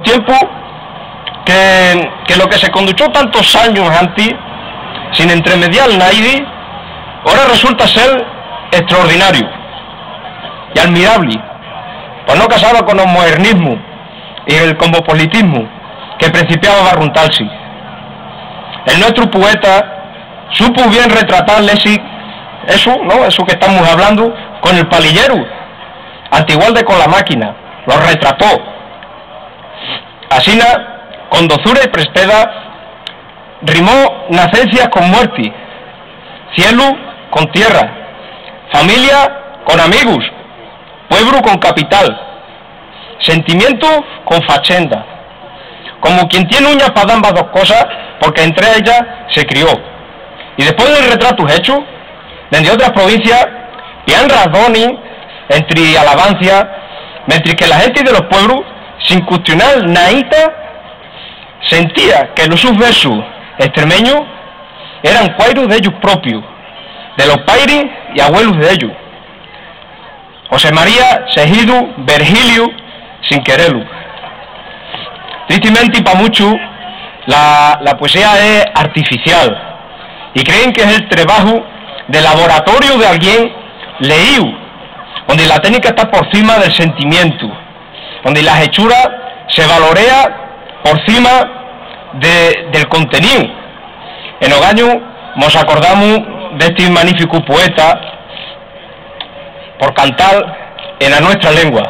tiempo que lo que se conduchó tantos años antes, sin entremediar nadie, ahora resulta ser extraordinario y admirable, pues no casaba con el modernismo y el cosmopolitismo que principiaba a barruntarse. El nuestro poeta supo bien retratarle eso que estamos hablando con el palillero, antigual de con la máquina, lo retrató. Así, con dozura y presteza, rimó nacencias con muerte, cielo con tierra, familia con amigos, pueblo con capital, sentimiento con fachenda, como quien tiene uñas para ambas dos cosas, porque entre ellas se crió. Y después del retrato hecho, desde otras provincias, y han razones entre alabancia, mientras que la gente de los pueblos, sin cuestionar naíta, sentía que los sus versos extremeños eran cuairos de ellos propios, de los paires y abuelos de ellos. José María Segido Virgilio, sin quererlo. Tristemente, y para muchos, la poesía es artificial y creen que es el trabajo de laboratorio de alguien leído, donde la técnica está por encima del sentimiento, donde la hechura se valorea por encima del contenido. En Ogaño nos acordamos de este magnífico poeta por cantar en la nuestra lengua.